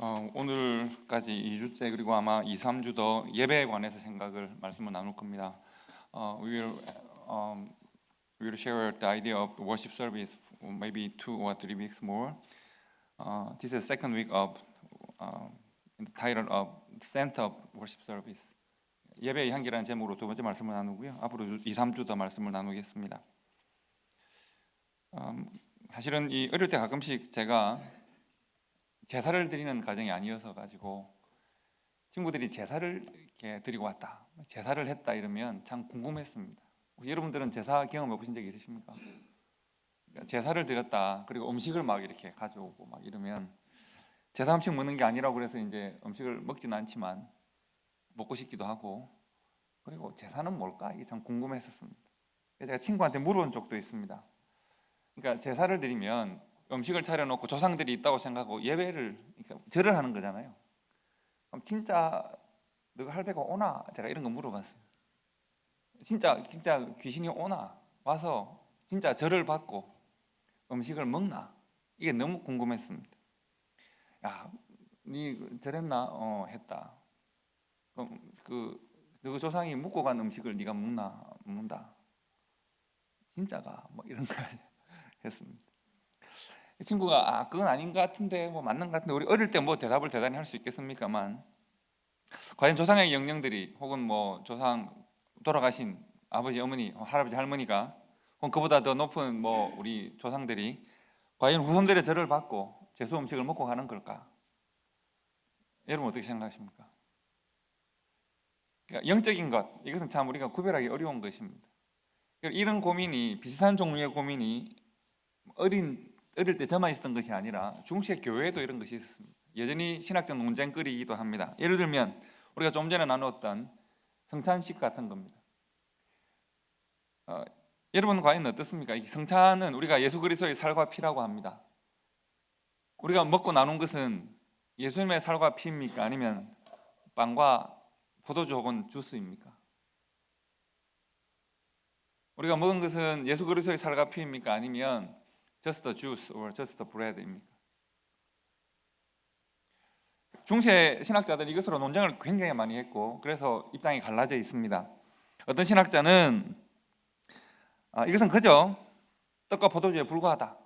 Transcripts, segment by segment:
오늘까지 2주째 그리고 아마 2, 3주 더 예배에 관해서 말씀을 나눌 겁니다. We will share the idea of worship service maybe 2 or 3 weeks more. This is the second week of the title of Center of Worship Service. 예배의 향기라는 제목으로 두 번째 말씀을 나누고요. 앞으로 2, 3주 더 말씀을 나누겠습니다. 사실은 어릴 때 가끔씩 제가 제사를 드리는 가정이 아니어서 가지고 친구들이 제사를 이렇게 드리고 왔다, 제사를 했다 이러면 참 궁금했습니다. 여러분들은 제사 경험 해보신 적 있으십니까? 제사를 드렸다, 그리고 음식을 막 이렇게 가져오고 막 이러면 제사 음식 먹는 게 아니라고 그래서 이제 음식을 먹지는 않지만 먹고 싶기도 하고, 그리고 제사는 뭘까? 이게 참 궁금했었습니다. 제가 친구한테 물어본 적도 있습니다. 그러니까 제사를 드리면 음식을 차려놓고 조상들이 있다고 생각하고 예배를, 그러니까 절을 하는 거잖아요. 그럼 진짜 너가 할배가 오나? 제가 이런 거 물어봤어요. 진짜 귀신이 오나? 와서 진짜 절을 받고 음식을 먹나? 이게 너무 궁금했습니다. 야, 니 절했나? 했다. 그럼 너 조상이 묵고 간 음식을 네가 먹나? 먹는다. 진짜가? 뭐 이런 거 했습니다. 이 친구가 그건 아닌 것 같은데, 뭐 맞는 것 같은데, 우리 어릴 때 뭐 대답을 대단히 할 수 있겠습니까만, 과연 조상의 영령들이 혹은 뭐 조상 돌아가신 아버지, 어머니, 할아버지, 할머니가 혹은 그보다 더 높은 뭐 우리 조상들이 과연 후손들의 절을 받고 제수 음식을 먹고 가는 걸까? 여러분 어떻게 생각하십니까? 그러니까 영적인 것, 이것은 참 우리가 구별하기 어려운 것입니다. 이런 고민이, 비슷한 종류의 고민이 어릴 때 저만 있었던 것이 아니라 중세 교회에도 이런 것이 있었습니다. 여전히 신학적 논쟁거리이기도 합니다. 예를 들면 우리가 좀 전에 나누었던 성찬식 같은 겁니다. 여러분 과연 어떻습니까? 이 성찬은 우리가 예수 그리스도의 살과 피라고 합니다. 우리가 먹고 나눈 것은 예수님의 살과 피입니까? 아니면 빵과 포도주 혹은 주스입니까? 우리가 먹은 것은 예수 그리스도의 살과 피입니까? 아니면 just the juice or just the bread입니까? 중세 신학자들은 이것으로 논쟁을 굉장히 많이 했고, 그래서 입장이 갈라져 있습니다. 어떤 신학자는 이것은 그저 떡과 포도주에 불과하다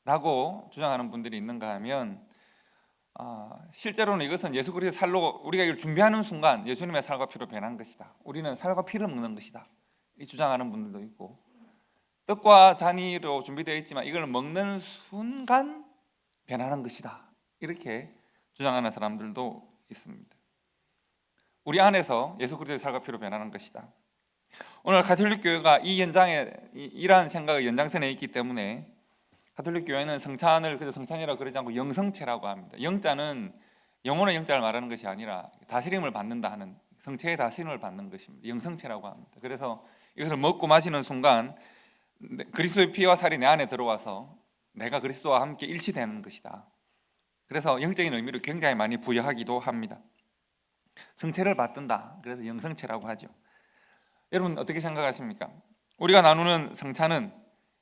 라고 주장하는 분들이 있는가 하면, 실제로는 이것은 예수 그리스도의 살로 우리가 이걸 준비하는 순간 예수님의 살과 피로 변한 것이다, 우리는 살과 피를 먹는 것이다, 이 주장하는 분들도 있고, 떡과 잔이로 준비되어 있지만 이걸 먹는 순간 변하는 것이다, 이렇게 주장하는 사람들도 있습니다. 우리 안에서 예수 그리스도의 살과 피로 변하는 것이다. 오늘 가톨릭 교회가 이 연장에 이러한 생각의 연장선에 있기 때문에 가톨릭 교회는 성찬을 그저 성찬이라고 그러지 않고 영성체라고 합니다. 영자는 영혼의 영자를 말하는 것이 아니라 다스림을 받는다 하는, 성체의 다스림을 받는 것입니다. 영성체라고 합니다. 그래서 이것을 먹고 마시는 순간 그리스도의 피와 살이 내 안에 들어와서 내가 그리스도와 함께 일치되는 것이다. 그래서 영적인 의미를 굉장히 많이 부여하기도 합니다. 성체를 받든다, 그래서 영성체라고 하죠. 여러분 어떻게 생각하십니까? 우리가 나누는 성찬은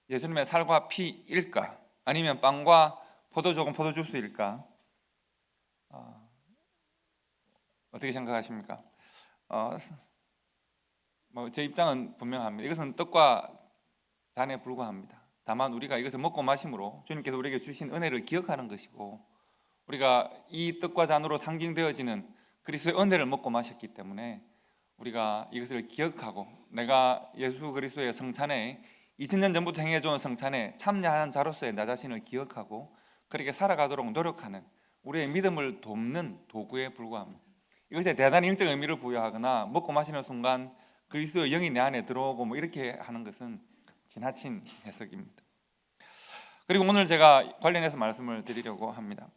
예수님의 살과 피일까? 아니면 빵과 포도주 혹은 포도주스일까? 어떻게 생각하십니까? 제 입장은 분명합니다. 이것은 떡과 잔에 불과합니다. 다만 우리가 이것을 먹고 마심으로 주님께서 우리에게 주신 은혜를 기억하는 것이고, 우리가 이 떡과 잔으로 상징되어지는 그리스도의 은혜를 먹고 마셨기 때문에 우리가 이것을 기억하고 내가 예수 그리스도의 성찬에 2000년 전부터 행해져온 성찬에 참여한 자로서의 나 자신을 기억하고 그렇게 살아가도록 노력하는 우리의 믿음을 돕는 도구에 불과합니다. 이것에 대단히 영적 의미를 부여하거나 먹고 마시는 순간 그리스도의 영이 내 안에 들어오고 뭐 이렇게 하는 것은 지나친 해석입니다. 그리고 오늘 제가 관련해서 말씀을 드리려고 합니다.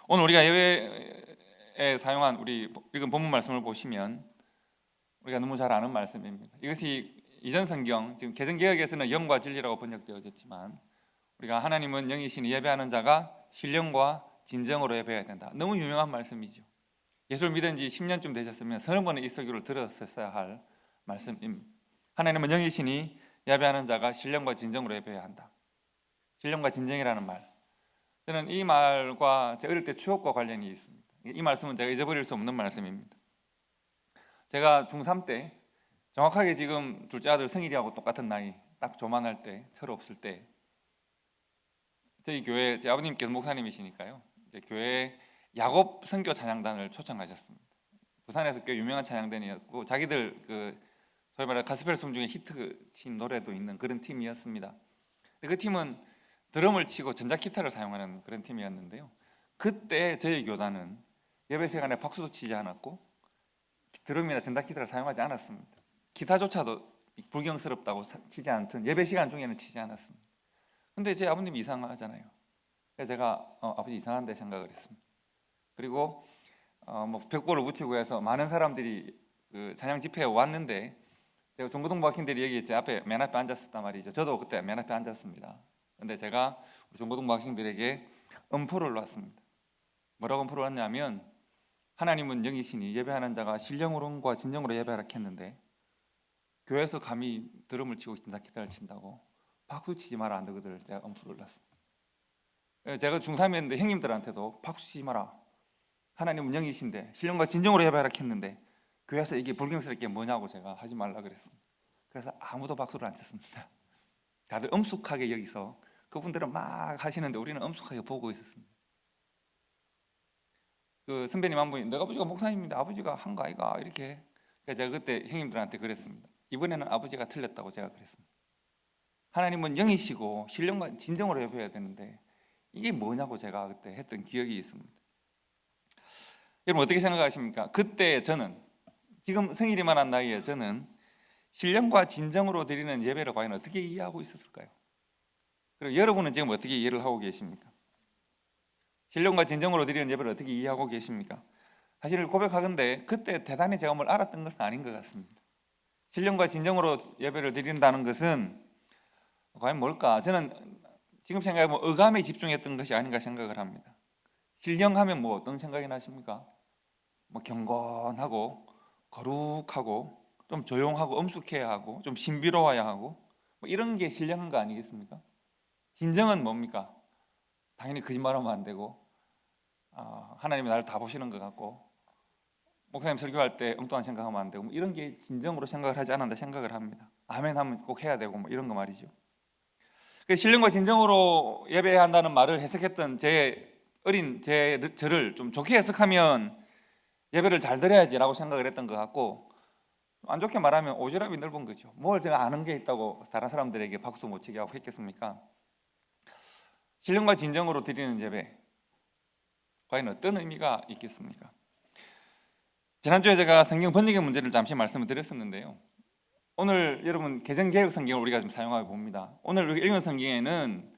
오늘 우리가 예배에 사용한 우리 읽은 본문 말씀을 보시면 우리가 너무 잘 아는 말씀입니다. 이것이 이전 성경, 지금 개정개혁에서는 영과 진리라고 번역되어졌지만 우리가 하나님은 영이시니 예배하는 자가 신령과 진정으로 예배해야 된다, 너무 유명한 말씀이죠. 예수를 믿은 지 10년쯤 되셨으면 서너 번의 이 설교를 들었어야 할 말씀입니다. 하나님은 영이시니 예배하는 자가 신령과 진정으로 예배해야 한다. 신령과 진정이라는 말, 저는 이 말과 제 어릴 때 추억과 관련이 있습니다. 이 말씀은 제가 잊어버릴 수 없는 말씀입니다. 제가 중3 때, 정확하게 지금 둘째 아들 생일이하고 똑같은 나이, 딱 조만할 때, 철 없을 때, 저희 교회, 제 아버님께서 목사님이시니까요, 이제 교회 야곱 선교 찬양단을 초청하셨습니다. 부산에서 꽤 유명한 찬양단이었고, 자기들 소위 말해 가스펠송 중에 히트 친 노래도 있는 그런 팀이었습니다. 그 팀은 드럼을 치고 전자기타를 사용하는 그런 팀이었는데요, 그때 저희 교단은 예배 시간에 박수도 치지 않았고 드럼이나 전자기타를 사용하지 않았습니다. 기타조차도 불경스럽다고 치지 않든 예배 시간 중에는 치지 않았습니다. 근데 제 아버님이 이상하잖아요. 그래서 제가 아버지 이상한데 생각을 했습니다. 그리고 벽보를 붙이고 해서 많은 사람들이 그 찬양 집회에 왔는데, 제가 중고등부 학생들이 얘기했죠. 맨 앞에 앉았었단 말이죠. 저도 그때 맨 앞에 앉았습니다. 근데 제가 우리 중고등부 학생들에게 음포를 놨습니다. 뭐라고 음포를 놨냐면, 하나님은 영이시니 예배하는 자가 신령으로과 진정으로 예배하라 했는데, 교회에서 감히 드럼을 치고 기타를 친다고 박수 치지 마라 안 되거든. 제가 음포를 놨습니다. 제가 중3이었는데 형님들한테도 박수 치지 마라, 하나님은 영이신데 신령과 진정으로 예배하라 했는데 교회에서 이게 불경스럽게 뭐냐고 제가 하지 말라 그랬습니다. 그래서 아무도 박수를 안 쳤습니다. 다들 엄숙하게 여기서, 그분들은 막 하시는데 우리는 엄숙하게 보고 있었습니다. 그 선배님 한 분이 내가 아버지가 목사님인데 아버지가 한 거 아이가 이렇게. 그래서 제가 그때 형님들한테 그랬습니다. 이번에는 아버지가 틀렸다고 제가 그랬습니다. 하나님은 영이시고 신령과 진정으로 예배해야 되는데 이게 뭐냐고 제가 그때 했던 기억이 있습니다. 여러분 어떻게 생각하십니까? 그때 저는, 지금 성일이만 한 나이에 저는 신령과 진정으로 드리는 예배를 과연 어떻게 이해하고 있었을까요? 그리고 여러분은 지금 어떻게 이해를 하고 계십니까? 신령과 진정으로 드리는 예배를 어떻게 이해하고 계십니까? 사실 고백하건대 그때 대단히 제가 뭘 알았던 것은 아닌 것 같습니다. 신령과 진정으로 예배를 드린다는 것은 과연 뭘까? 저는 지금 생각해보면 의감에 집중했던 것이 아닌가 생각을 합니다. 신령하면 뭐 어떤 생각이 나십니까? 경건하고 거룩하고 좀 조용하고 엄숙해야 하고 좀 신비로워야 하고 이런 게 신령한 거 아니겠습니까? 진정은 뭡니까? 당연히 거짓말하면 안 되고 하나님이 나를 다 보시는 것 같고 목사님 설교할 때 엉뚱한 생각하면 안 되고 이런 게 진정으로 생각을 하지 않는다 생각을 합니다. 아멘 하면 꼭 해야 되고 이런 거 말이죠. 신령과 진정으로 예배해야 한다는 말을 해석했던 저를 좀 좋게 해석하면 예배를 잘 드려야지라고 생각을 했던 것 같고, 안 좋게 말하면 오지랖이 넓은 거죠. 뭘 제가 아는 게 있다고 다른 사람들에게 박수 못 치게 하고 했겠습니까? 신령과 진정으로 드리는 예배, 과연 어떤 의미가 있겠습니까? 지난주에 제가 성경 번역의 문제를 잠시 말씀을 드렸었는데요, 오늘 여러분 개정개혁 성경을 우리가 좀 사용하고 봅니다. 오늘 우리가 읽은 성경에는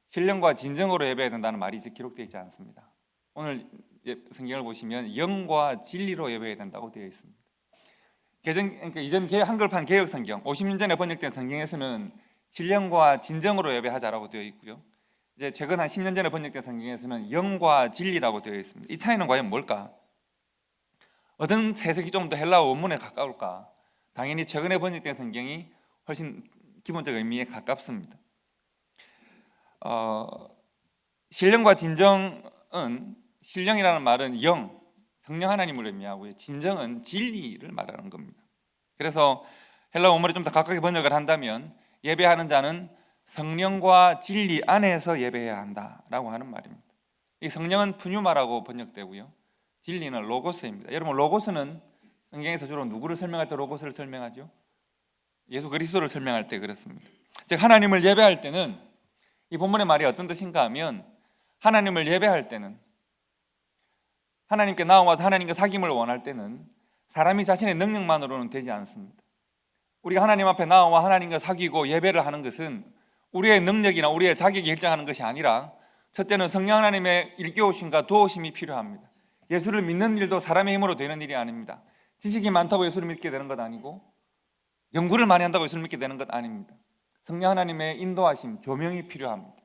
신령과 진정으로 예배해야 된다는 말이 기록되어 있지 않습니다. 오늘 성경을 보시면 영과 진리로 예배해야 된다고 되어 있습니다. 그러니까 이전 한글판 개혁 성경 50년 전에 번역된 성경에서는 신령과 진정으로 예배하자라고 되어 있고요, 이제 최근 한 10년 전에 번역된 성경에서는 영과 진리라고 되어 있습니다. 이 차이는 과연 뭘까? 어떤 해석이 좀 더 헬라어 원문에 가까울까? 당연히 최근에 번역된 성경이 훨씬 기본적 의미에 가깝습니다. 신령과 진정은, 신령이라는 말은 영, 성령 하나님을 의미하고요, 진정은 진리를 말하는 겁니다. 그래서 헬라어 원문에 좀 더 가깝게 번역을 한다면 예배하는 자는 성령과 진리 안에서 예배해야 한다라고 하는 말입니다. 이 성령은 푸뉴마라고 번역되고요, 진리는 로고스입니다. 여러분, 로고스는 성경에서 주로 누구를 설명할 때 로고스를 설명하죠? 예수 그리스도를 설명할 때 그렇습니다. 즉 하나님을 예배할 때는, 이 본문의 말이 어떤 뜻인가 하면, 하나님을 예배할 때는, 하나님께 나와서 하나님과 사귐을 원할 때는 사람이 자신의 능력만으로는 되지 않습니다. 우리가 하나님 앞에 나와 하나님과 사귀고 예배를 하는 것은 우리의 능력이나 우리의 자격이 결정하는 것이 아니라, 첫째는 성령 하나님의 일깨우심과 도우심이 필요합니다. 예수를 믿는 일도 사람의 힘으로 되는 일이 아닙니다. 지식이 많다고 예수를 믿게 되는 것 아니고, 연구를 많이 한다고 예수를 믿게 되는 것 아닙니다. 성령 하나님의 인도하심, 조명이 필요합니다.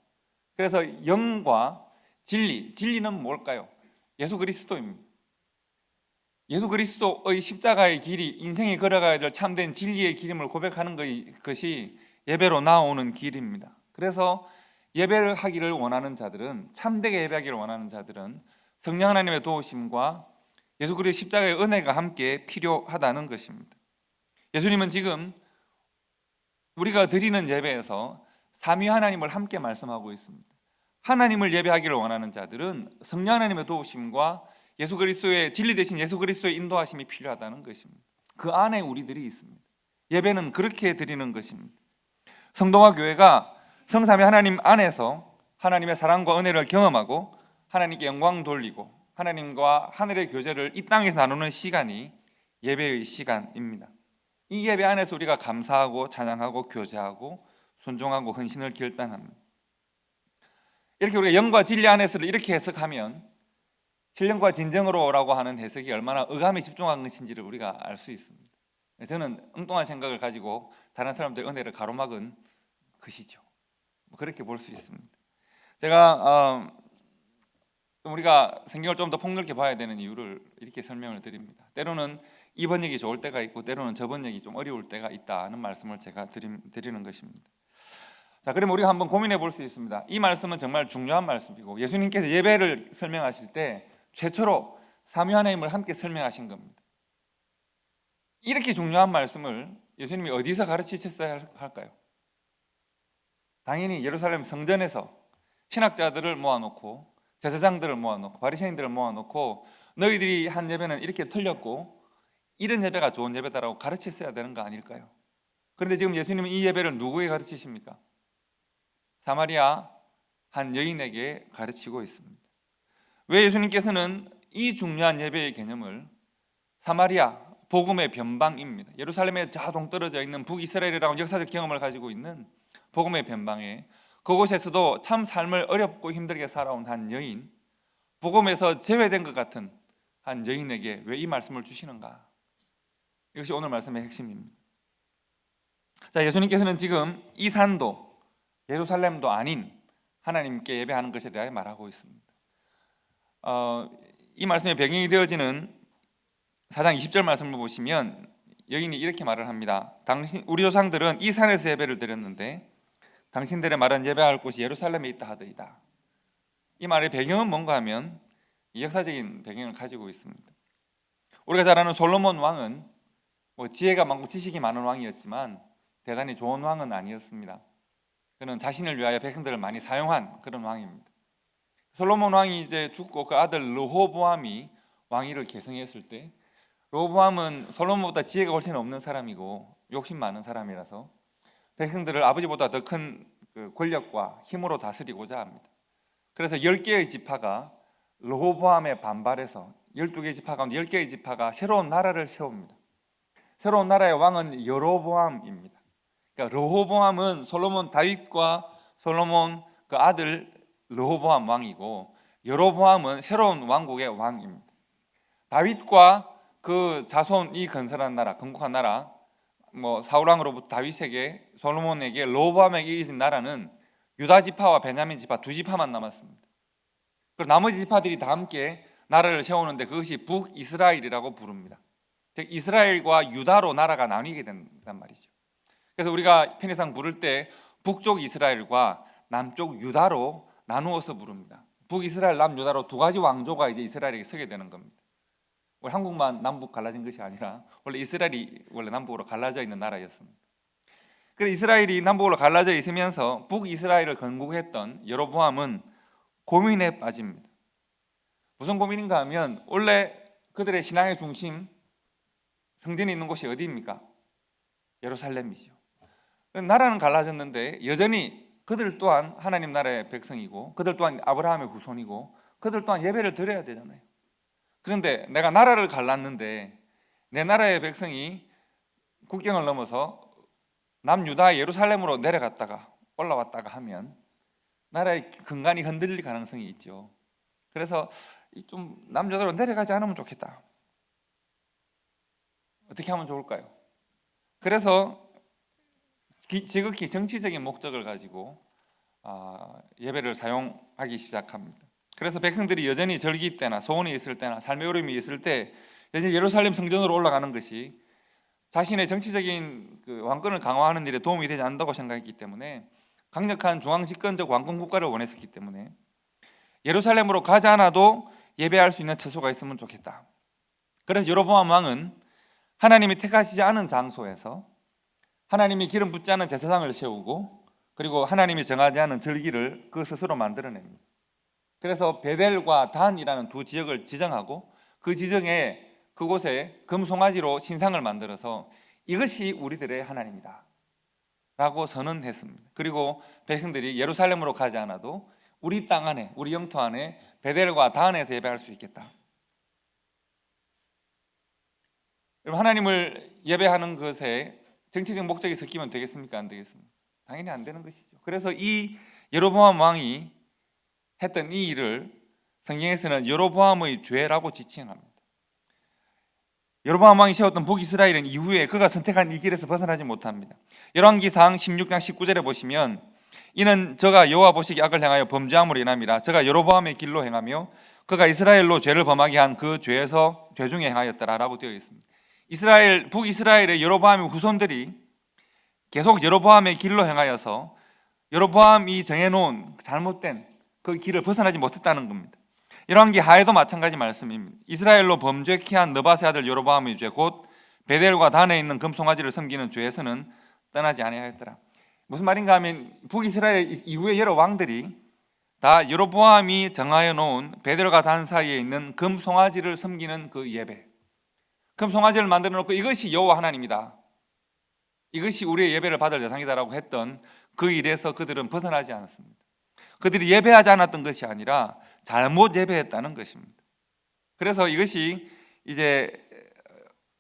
그래서 영과 진리는 뭘까요? 예수 그리스도입니다. 예수 그리스도의 십자가의 길이, 인생이 걸어가야 될 참된 진리의 길임을 고백하는 것이 예배로 나오는 길입니다. 그래서 예배를 하기를 원하는 자들은, 참되게 예배하기를 원하는 자들은 성령 하나님의 도우심과 예수 그리스도의 십자가의 은혜가 함께 필요하다는 것입니다. 예수님은 지금 우리가 드리는 예배에서 삼위 하나님을 함께 말씀하고 있습니다. 하나님을 예배하기를 원하는 자들은 성령 하나님의 도우심과 예수 그리스도의 진리 되신 예수 그리스도의 인도하심이 필요하다는 것입니다. 그 안에 우리들이 있습니다. 예배는 그렇게 드리는 것입니다. 성도와 교회가 성삼위 하나님 안에서 하나님의 사랑과 은혜를 경험하고 하나님께 영광 돌리고 하나님과 하늘의 교제를 이 땅에서 나누는 시간이 예배의 시간입니다. 이 예배 안에서 우리가 감사하고 찬양하고 교제하고 순종하고 헌신을 결단합니다. 이렇게 우리가 영과 진리 안에서를 이렇게 해석하면 신령과 진정으로라고 하는 해석이 얼마나 의감에 집중한 것인지를 우리가 알 수 있습니다. 저는 엉뚱한 생각을 가지고 다른 사람들의 은혜를 가로막은 것이죠. 그렇게 볼 수 있습니다. 제가 우리가 성경을 좀 더 폭넓게 봐야 되는 이유를 이렇게 설명을 드립니다. 때로는 이 번역이 좋을 때가 있고 때로는 저 번역이 좀 어려울 때가 있다는 말씀을 제가 드리는 것입니다. 자, 그러면 우리가 한번 고민해 볼 수 있습니다. 이 말씀은 정말 중요한 말씀이고 예수님께서 예배를 설명하실 때 최초로 삼위 하나님을 함께 설명하신 겁니다. 이렇게 중요한 말씀을 예수님이 어디서 가르치셨어야 할까요? 당연히 예루살렘 성전에서 신학자들을 모아놓고 제사장들을 모아놓고 바리새인들을 모아놓고 너희들이 한 예배는 이렇게 틀렸고 이런 예배가 좋은 예배다라고 가르쳤어야 되는 거 아닐까요? 그런데 지금 예수님은 이 예배를 누구에게 가르치십니까? 사마리아 한 여인에게 가르치고 있습니다. 왜 예수님께서는 이 중요한 예배의 개념을 사마리아 복음의 변방입니다. 예루살렘에 저 동떨어져 있는 북이스라엘이라는 역사적 경험을 가지고 있는 복음의 변방에 그곳에서도 참 삶을 어렵고 힘들게 살아온 한 여인, 복음에서 제외된 것 같은 한 여인에게 왜 이 말씀을 주시는가? 이것이 오늘 말씀의 핵심입니다. 자, 예수님께서는 지금 이 산도 예루살렘도 아닌 하나님께 예배하는 것에 대하여 말하고 있습니다. 이 말씀의 배경이 되어지는 4장 20절 말씀을 보시면 여인이 이렇게 말을 합니다. 우리 조상들은 이 산에서 예배를 드렸는데 당신들의 말은 예배할 곳이 예루살렘에 있다 하더이다. 이 말의 배경은 뭔가 하면 역사적인 배경을 가지고 있습니다. 우리가 잘 아는 솔로몬 왕은 지혜가 많고 지식이 많은 왕이었지만 대단히 좋은 왕은 아니었습니다. 그는 자신을 위하여 백성들을 많이 사용한 그런 왕입니다. 솔로몬 왕이 이제 죽고 그 아들 르호보암이 왕위를 계승했을 때 르호보암은 솔로몬보다 지혜가 훨씬 없는 사람이고 욕심 많은 사람이라서 백성들을 아버지보다 더 큰 권력과 힘으로 다스리고자 합니다. 그래서 10개의 지파가 르호보암에 반발해서 12개의 지파 가운데 10개의 지파가 새로운 나라를 세웁니다. 새로운 나라의 왕은 여로보암입니다. 그러니까 르호보암은 솔로몬 다윗과 솔로몬 그 아들 르호보암 왕이고 여로보암은 새로운 왕국의 왕입니다. 다윗과 그 자손이 건설한 나라, 건국한 나라, 사울 왕으로부터 다윗에게 솔로몬에게 르호보암에게 이긴 나라는 유다 지파와 베냐민 지파 두 지파만 남았습니다. 그리고 나머지 지파들이 다 함께 나라를 세우는데 그것이 북이스라엘이라고 부릅니다. 즉 이스라엘과 유다로 나라가 나뉘게 된단 말이죠. 그래서 우리가 편의상 부를 때 북쪽 이스라엘과 남쪽 유다로 나누어서 부릅니다. 북이스라엘, 남유다로 두 가지 왕조가 이제 이스라엘에게 서게 되는 겁니다. 우리 한국만 남북 갈라진 것이 아니라 원래 이스라엘이 원래 남북으로 갈라져 있는 나라였습니다. 그래서 이스라엘이 남북으로 갈라져 있으면서 북이스라엘을 건국했던 여로보암은 고민에 빠집니다. 무슨 고민인가 하면 원래 그들의 신앙의 중심 성전이 있는 곳이 어디입니까? 예루살렘이죠. 나라는 갈라졌는데 여전히 그들 또한 하나님 나라의 백성이고 그들 또한 아브라함의 후손이고 그들 또한 예배를 드려야 되잖아요. 그런데 내가 나라를 갈랐는데 내 나라의 백성이 국경을 넘어서 남유다의 예루살렘으로 내려갔다가 올라왔다가 하면 나라의 근간이 흔들릴 가능성이 있죠. 그래서 좀 남유다로 내려가지 않으면 좋겠다. 어떻게 하면 좋을까요? 그래서 지극히 정치적인 목적을 가지고 예배를 사용하기 시작합니다. 그래서 백성들이 여전히 절기 때나 소원이 있을 때나 삶의 어려움이 있을 때 여전히 예루살렘 성전으로 올라가는 것이 자신의 정치적인 그 왕권을 강화하는 일에 도움이 되지 않는다고 생각했기 때문에 강력한 중앙 집권적 왕권 국가를 원했었기 때문에 예루살렘으로 가지 않아도 예배할 수 있는 처소가 있으면 좋겠다. 그래서 여로보암 왕은 하나님이 택하시지 않은 장소에서 하나님이 기름 붓지 않은 제사장을 세우고 그리고 하나님이 정하지 않은 절기를 그 스스로 만들어냅니다. 그래서 베델과 단이라는 두 지역을 지정하고 그 지정에 그곳에 금송아지로 신상을 만들어서 이것이 우리들의 하나님이다 라고 선언했습니다. 그리고 백성들이 예루살렘으로 가지 않아도 우리 땅 안에, 우리 영토 안에 베델과 단에서 예배할 수 있겠다. 하나님을 예배하는 것에 정치적 목적이 섞이면 되겠습니까? 안 되겠습니까? 당연히 안 되는 것이죠. 그래서 이 여로보암 왕이 했던 이 일을 성경에서는 여로보암의 죄라고 지칭합니다. 여로보암 왕이 세웠던 북이스라엘은 이후에 그가 선택한 이 길에서 벗어나지 못합니다. 열왕기상 16장 19절에 보시면 이는 저가 여호와 보시기 악을 행하여 범죄함으로 인함이라. 저가 여로보암의 길로 행하며 그가 이스라엘로 죄를 범하게 한 그 죄에서 죄 중에 행하였더라라고 되어 있습니다. 북이스라엘의 여로보암의 후손들이 계속 여로보암의 길로 행하여서 여로보암이 정해놓은 잘못된 그 길을 벗어나지 못했다는 겁니다. 열왕기 하에도 마찬가지 말씀입니다. 이스라엘로 범죄케 한 느바세 아들 여로보암의 죄 곧 베델과 단에 있는 금송아지를 섬기는 죄에서는 떠나지 아니하였더라. 무슨 말인가 하면 북이스라엘 이후의 여러 왕들이 다 여로보암이 정하여 놓은 베델과 단 사이에 있는 금송아지를 섬기는 그 예배, 금송아지를 만들어 놓고 이것이 여호와 하나님이다, 이것이 우리의 예배를 받을 대상이다라고 했던 그 일에서 그들은 벗어나지 않았습니다. 그들이 예배하지 않았던 것이 아니라 잘못 예배했다는 것입니다. 그래서 이것이 이제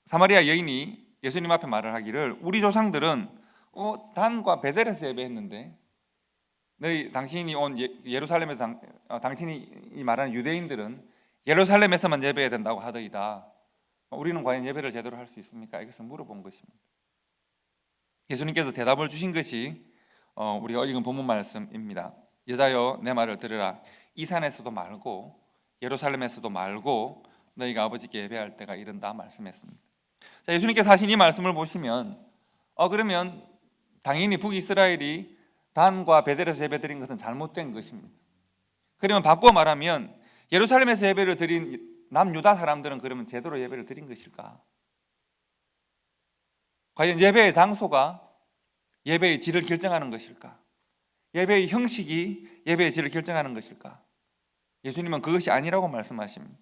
사마리아 여인이 예수님 앞에 말을 하기를 우리 조상들은 단과 베델에서 예배했는데 당신이 온 예루살렘에서 당신이 말하는 유대인들은 예루살렘에서만 예배해야 된다고 하더이다. 우리는 과연 예배를 제대로 할 수 있습니까? 이것을 물어본 것입니다. 예수님께서 대답을 주신 것이 우리가 읽은 본문 말씀입니다. 여자여 내 말을 들으라. 이 산에서도 말고 예루살렘에서도 말고 너희가 아버지께 예배할 때가 이른다 말씀했습니다. 자, 예수님께서 하신 이 말씀을 보시면 그러면 당연히 북이스라엘이 단과 베델에서 예배 드린 것은 잘못된 것입니다. 그러면 바꿔 말하면 예루살렘에서 예배를 드린 남유다 사람들은 그러면 제대로 예배를 드린 것일까? 과연 예배의 장소가 예배의 질을 결정하는 것일까? 예배의 형식이 예배의 질을 결정하는 것일까? 예수님은 그것이 아니라고 말씀하십니다.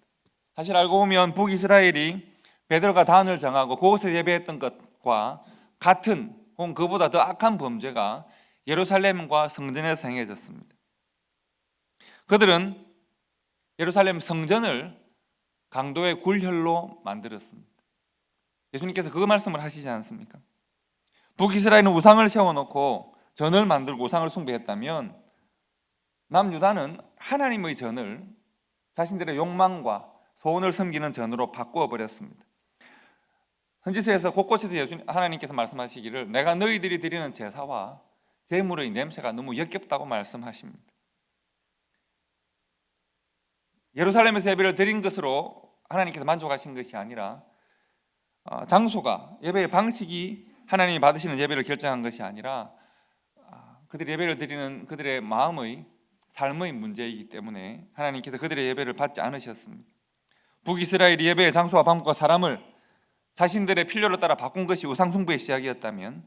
사실 알고 보면 북이스라엘이 베델과 단을 정하고 그곳에서 예배했던 것과 같은 혹은 그보다 더 악한 범죄가 예루살렘과 성전에서 행해졌습니다. 그들은 예루살렘 성전을 강도의 굴혈로 만들었습니다. 예수님께서 그 말씀을 하시지 않습니까? 북이스라엘은 우상을 세워놓고 전을 만들고 우상을 숭배했다면 남유다는 하나님의 전을 자신들의 욕망과 소원을 섬기는 전으로 바꾸어 버렸습니다. 선지서에서 곳곳에서 하나님께서 말씀하시기를 내가 너희들이 드리는 제사와 제물의 냄새가 너무 역겹다고 말씀하십니다. 예루살렘에서 예배를 드린 것으로 하나님께서 만족하신 것이 아니라 장소가, 예배의 방식이 하나님이 받으시는 예배를 결정한 것이 아니라 그들이 예배를 드리는 그들의 마음의 삶의 문제이기 때문에 하나님께서 그들의 예배를 받지 않으셨습니다. 북이스라엘이 예배의 장소와 방법과 사람을 자신들의 필요를 따라 바꾼 것이 우상숭배의 시작이었다면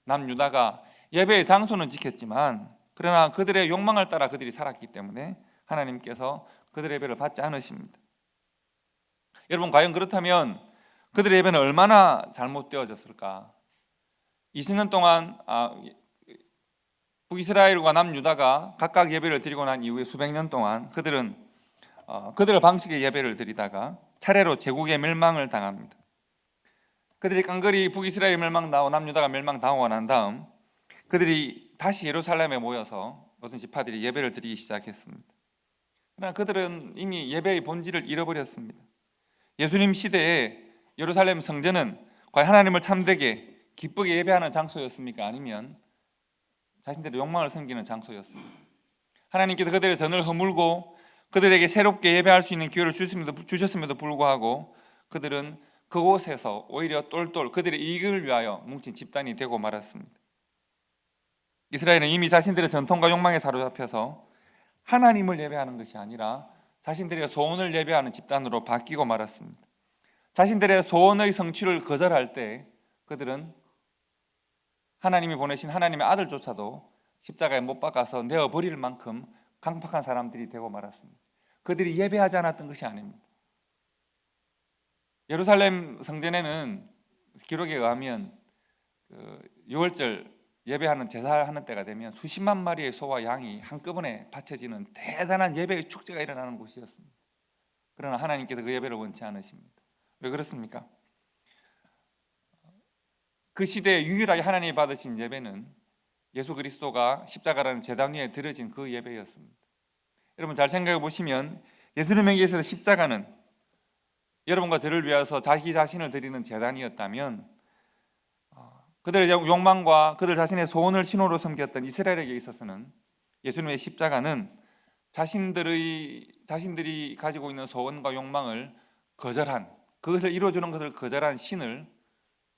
남유다가 예배의 장소는 지켰지만 그러나 그들의 욕망을 따라 그들이 살았기 때문에 하나님께서 그들의 예배를 받지 않으십니다. 여러분, 과연 그렇다면 그들의 예배는 얼마나 잘못되어졌을까? 20년 동안 북이스라엘과 남유다가 각각 예배를 드리고 난 이후에 수백 년 동안 그들은 그들의 방식의 예배를 드리다가 차례로 제국의 멸망을 당합니다. 그들이 깡그리 북이스라엘 멸망당하고 남유다가 멸망당하고 난 다음 그들이 다시 예루살렘에 모여서 모든 지파들이 예배를 드리기 시작했습니다. 그러나 그들은 이미 예배의 본질을 잃어버렸습니다. 예수님 시대에 예루살렘 성전은 과연 하나님을 참되게 기쁘게 예배하는 장소였습니까? 아니면 자신들의 욕망을 섬기는 장소였습니다. 하나님께서 그들의 전을 허물고 그들에게 새롭게 예배할 수 있는 기회를 주셨음에도 불구하고 그들은 그곳에서 오히려 똘똘 그들의 이익을 위하여 뭉친 집단이 되고 말았습니다. 이스라엘은 이미 자신들의 전통과 욕망에 사로잡혀서 하나님을 예배하는 것이 아니라 자신들의 소원을 예배하는 집단으로 바뀌고 말았습니다. 자신들의 소원의 성취를 거절할 때 그들은 하나님이 보내신 하나님의 아들조차도 십자가에 못 박아서 내어버릴 만큼 강팍한 사람들이 되고 말았습니다. 그들이 예배하지 않았던 것이 아닙니다. 예루살렘 성전에는 기록에 의하면 6월절 예배하는 제사하는 때가 되면 수십만 마리의 소와 양이 한꺼번에 바쳐지는 대단한 예배의 축제가 일어나는 곳이었습니다. 그러나 하나님께서 그 예배를 원치 않으십니다. 왜 그렇습니까? 그 시대에 유일하게 하나님이 받으신 예배는 예수 그리스도가 십자가라는 제단 위에 드려진 그 예배였습니다. 여러분 잘 생각해 보시면 예수님에게 있어서 십자가는 여러분과 저를 위해서 자기 자신을 드리는 제단이었다면 그들의 욕망과 그들 자신의 소원을 신호로 섬겼던 이스라엘에게 있어서는 예수님의 십자가는 자신들이 가지고 있는 소원과 욕망을 거절한, 그것을 이루어주는 것을 거절한 신을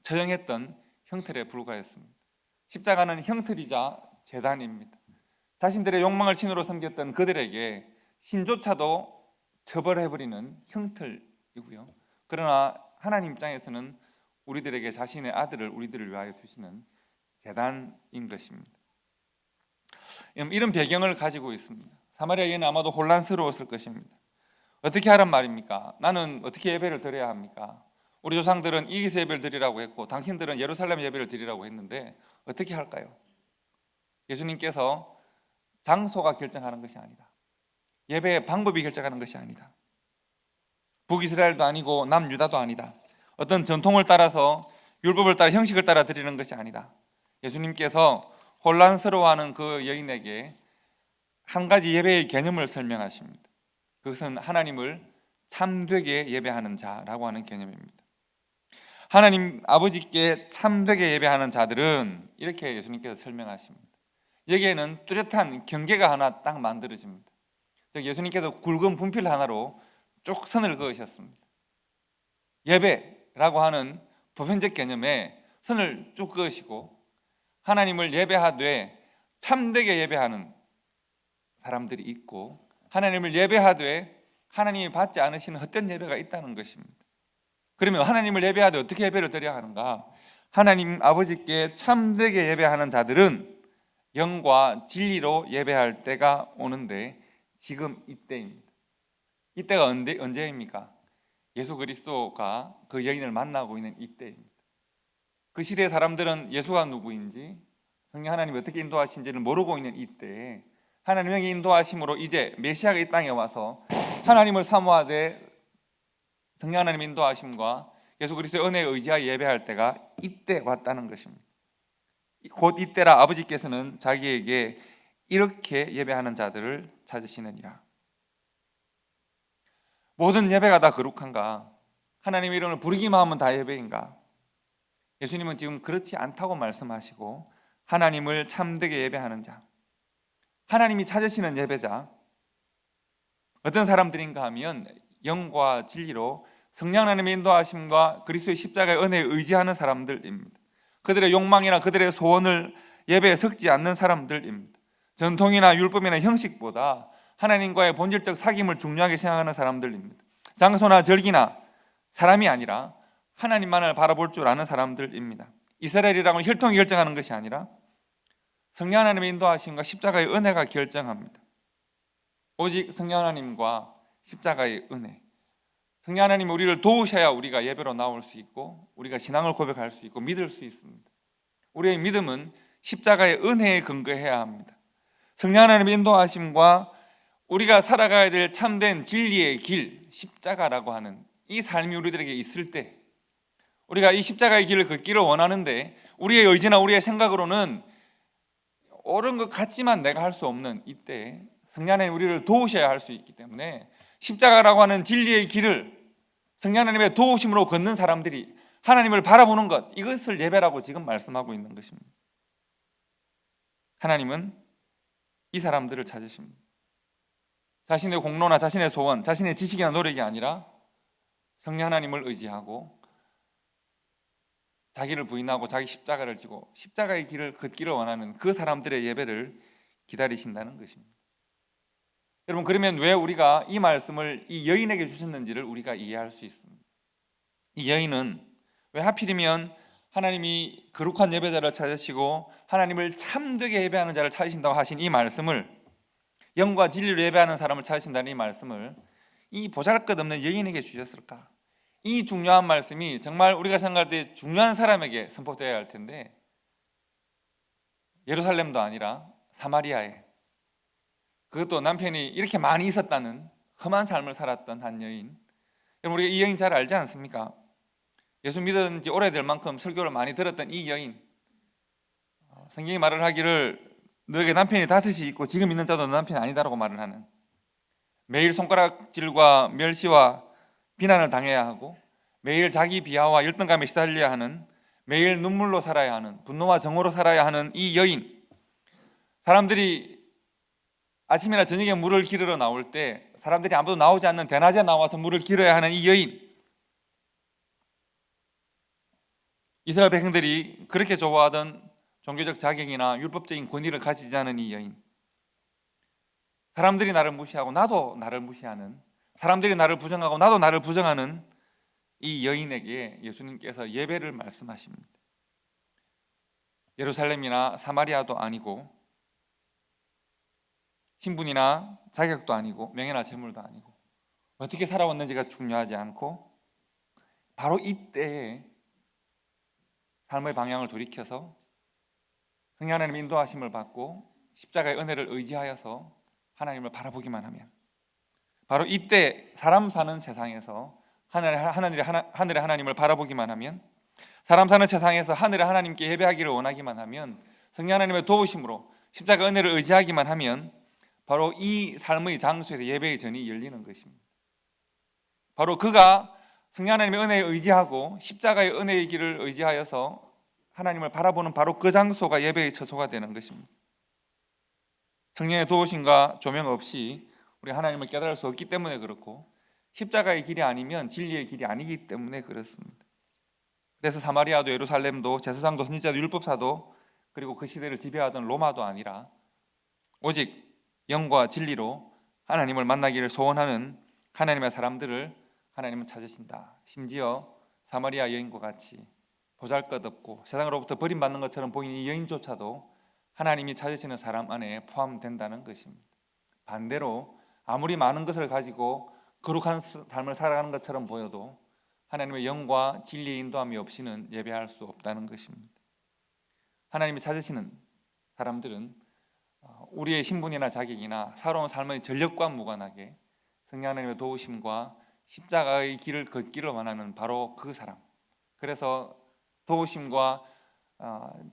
처형했던 형틀에 불과했습니다. 십자가는 형틀이자 제단입니다. 자신들의 욕망을 신으로 섬겼던 그들에게 신조차도 처벌해버리는 형틀이고요. 그러나 하나님 입장에서는 우리들에게 자신의 아들을 우리들을 위하여 주시는 제단인 것입니다. 이런 배경을 가지고 있습니다. 사마리아 여인은 아마도 혼란스러웠을 것입니다. 어떻게 하란 말입니까? 나는 어떻게 예배를 드려야 합니까? 우리 조상들은 이기스 예배를 드리라고 했고 당신들은 예루살렘 예배를 드리라고 했는데 어떻게 할까요? 예수님께서 장소가 결정하는 것이 아니다. 예배의 방법이 결정하는 것이 아니다. 북이스라엘도 아니고 남유다도 아니다. 어떤 전통을 따라서 율법을 따라 형식을 따라 드리는 것이 아니다. 예수님께서 혼란스러워하는 그 여인에게 한 가지 예배의 개념을 설명하십니다. 그것은 하나님을 참되게 예배하는 자라고 하는 개념입니다. 하나님 아버지께 참되게 예배하는 자들은 이렇게 예수님께서 설명하십니다. 여기에는 뚜렷한 경계가 하나 딱 만들어집니다. 즉 예수님께서 굵은 분필 하나로 쭉 선을 그으셨습니다. 예배라고 하는 보편적 개념에 선을 쭉 그으시고 하나님을 예배하되 참되게 예배하는 사람들이 있고 하나님을 예배하되 하나님이 받지 않으시는 헛된 예배가 있다는 것입니다. 그러면 하나님을 예배하되 어떻게 예배를 드려야 하는가? 하나님 아버지께 참되게 예배하는 자들은 영과 진리로 예배할 때가 오는데 지금 이때입니다. 이때가 언제입니까? 예수 그리스도가 그 여인을 만나고 있는 이때입니다. 그 시대의 사람들은 예수가 누구인지 성령 하나님이 어떻게 인도하신지를 모르고 있는 이때에 하나님의 인도하심으로 이제 메시아가 이 땅에 와서 하나님을 사모하되 성령 하나님 인도하심과 예수 그리스도의 은혜에 의지하여 예배할 때가 이때 왔다는 것입니다. 곧 이때라 아버지께서는 자기에게 이렇게 예배하는 자들을 찾으시느니라. 모든 예배가 다 거룩한가? 하나님의 이름을 부르기만 하면 다 예배인가? 예수님은 지금 그렇지 않다고 말씀하시고 하나님을 참되게 예배하는 자, 하나님이 찾으시는 예배자, 어떤 사람들인가 하면 영과 진리로 성령 하나님의 인도하심과 그리스도의 십자가의 은혜에 의지하는 사람들입니다. 그들의 욕망이나 그들의 소원을 예배에 섞지 않는 사람들입니다. 전통이나 율법이나 형식보다 하나님과의 본질적 사귐을 중요하게 생각하는 사람들입니다. 장소나 절기나 사람이 아니라 하나님만을 바라볼 줄 아는 사람들입니다. 이스라엘이라고는 혈통이 결정하는 것이 아니라 성령 하나님의 인도하심과 십자가의 은혜가 결정합니다. 오직 성령 하나님과 십자가의 은혜, 성령 하나님이 우리를 도우셔야 우리가 예배로 나올 수 있고 우리가 신앙을 고백할 수 있고 믿을 수 있습니다. 우리의 믿음은 십자가의 은혜에 근거해야 합니다. 성령 하나님의 인도하심과 우리가 살아가야 될 참된 진리의 길, 십자가라고 하는 이 삶이 우리들에게 있을 때 우리가 이 십자가의 길을 걷기를 원하는데 우리의 의지나 우리의 생각으로는 옳은 것 같지만 내가 할 수 없는 이때 성령 하나님 우리를 도우셔야 할 수 있기 때문에 십자가라고 하는 진리의 길을 성령 하나님의 도우심으로 걷는 사람들이 하나님을 바라보는 것, 이것을 예배라고 지금 말씀하고 있는 것입니다. 하나님은 이 사람들을 찾으십니다. 자신의 공로나 자신의 소원, 자신의 지식이나 노력이 아니라 성령 하나님을 의지하고 자기를 부인하고 자기 십자가를 지고 십자가의 길을 걷기를 원하는 그 사람들의 예배를 기다리신다는 것입니다. 여러분, 그러면 왜 우리가 이 말씀을 이 여인에게 주셨는지를 우리가 이해할 수 있습니다. 이 여인은 왜 하필이면 하나님이 거룩한 예배자를 찾으시고 하나님을 참되게 예배하는 자를 찾으신다고 하신 이 말씀을, 영과 진리로 예배하는 사람을 찾으신다는 이 말씀을 이 보잘것없는 여인에게 주셨을까? 이 중요한 말씀이 정말 우리가 생각할 때 중요한 사람에게 선포되어야 할 텐데, 예루살렘도 아니라 사마리아에, 그것도 남편이 이렇게 많이 있었다는 험한 삶을 살았던 한 여인. 여러분, 우리가 이 여인 잘 알지 않습니까? 예수 믿은 지 오래될 만큼 설교를 많이 들었던 이 여인, 성경이 말을 하기를 너에게 남편이 5이 있고 지금 있는 자도 너 남편이 아니다라고 말을 하는, 매일 손가락질과 멸시와 비난을 당해야 하고 매일 자기 비하와 열등감에 시달려야 하는, 매일 눈물로 살아야 하는, 분노와 정오로 살아야 하는 이 여인. 사람들이 아침이나 저녁에 물을 기르러 나올 때 사람들이 아무도 나오지 않는 대낮에 나와서 물을 기르어야 하는 이 여인. 이스라엘 백성들이 그렇게 좋아하던 종교적 자격이나 율법적인 권위를 가지지 않은 이 여인. 사람들이 나를 무시하고 나도 나를 무시하는, 사람들이 나를 부정하고 나도 나를 부정하는 이 여인에게 예수님께서 예배를 말씀하십니다. 예루살렘이나 사마리아도 아니고 신분이나 자격도 아니고 명예나 재물도 아니고 어떻게 살아왔는지가 중요하지 않고 바로 이때에 삶의 방향을 돌이켜서 성령 하나님의 인도하심을 받고 십자가의 은혜를 의지하여서 하나님을 바라보기만 하면, 바로 이때 사람 사는 세상에서 하늘의 하나님을 바라보기만 하면, 사람 사는 세상에서 하늘의 하나님께 예배하기를 원하기만 하면, 성령 하나님의 도우심으로 십자가 은혜를 의지하기만 하면 바로 이 삶의 장소에서 예배의 전이 열리는 것입니다. 바로 그가 성령 하나님의 은혜에 의지하고 십자가의 은혜의 길을 의지하여서 하나님을 바라보는 바로 그 장소가 예배의 처소가 되는 것입니다. 성령의 도우심과 조명 없이 우리 하나님을 깨달을 수 없기 때문에 그렇고, 십자가의 길이 아니면 진리의 길이 아니기 때문에 그렇습니다. 그래서 사마리아도 예루살렘도 제사장도 선지자도 율법사도 그리고 그 시대를 지배하던 로마도 아니라 오직 영과 진리로 하나님을 만나기를 소원하는 하나님의 사람들을 하나님은 찾으신다. 심지어 사마리아 여인과 같이 보잘것없고 세상으로부터 버림받는 것처럼 보이는 이 여인조차도 하나님이 찾으시는 사람 안에 포함된다는 것입니다. 반대로 아무리 많은 것을 가지고 거룩한 삶을 살아가는 것처럼 보여도 하나님의 영과 진리의 인도함이 없이는 예배할 수 없다는 것입니다. 하나님이 찾으시는 사람들은 우리의 신분이나 자격이나 살아온 삶의 전력과 무관하게 성령 하나님의 도우심과 십자가의 길을 걷기를 원하는 바로 그 사람. 그래서 도우심과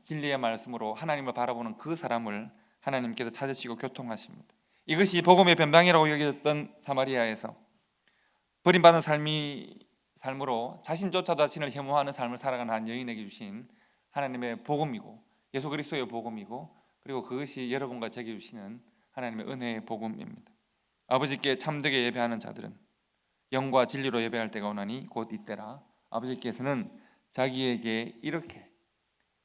진리의 말씀으로 하나님을 바라보는 그 사람을 하나님께서 찾으시고 교통하십니다. 이것이 복음의 변방이라고 여겨졌던 사마리아에서 버림받은 삶으로 자신조차 자신을 혐오하는 삶을 살아가는 한 여인에게 주신 하나님의 복음이고, 예수 그리스도의 복음이고, 그리고 그것이 여러분과 제게 주시는 하나님의 은혜의 복음입니다. 아버지께 참되게 예배하는 자들은 영과 진리로 예배할 때가 오나니 곧 이때라. 아버지께서는 자기에게 이렇게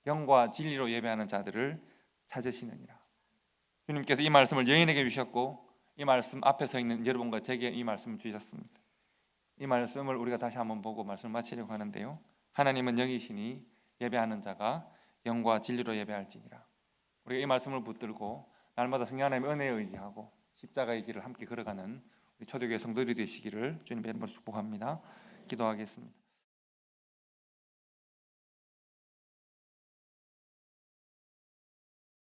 영과 진리로 예배하는 자들을 찾으시느니라. 주님께서 이 말씀을 여인에게 주셨고, 이 말씀 앞에 서 있는 여러분과 제게 이 말씀을 주셨습니다. 이 말씀을 우리가 다시 한번 보고 말씀을 마치려고 하는데요, 하나님은 영이시니 예배하는 자가 영과 진리로 예배할지니라. 우리가 이 말씀을 붙들고 날마다 성령 하나님의 은혜에 의지하고 십자가의 길을 함께 걸어가는 우리 초대교회 성도들이 되시기를 주님의 이름으로 축복합니다. 기도하겠습니다.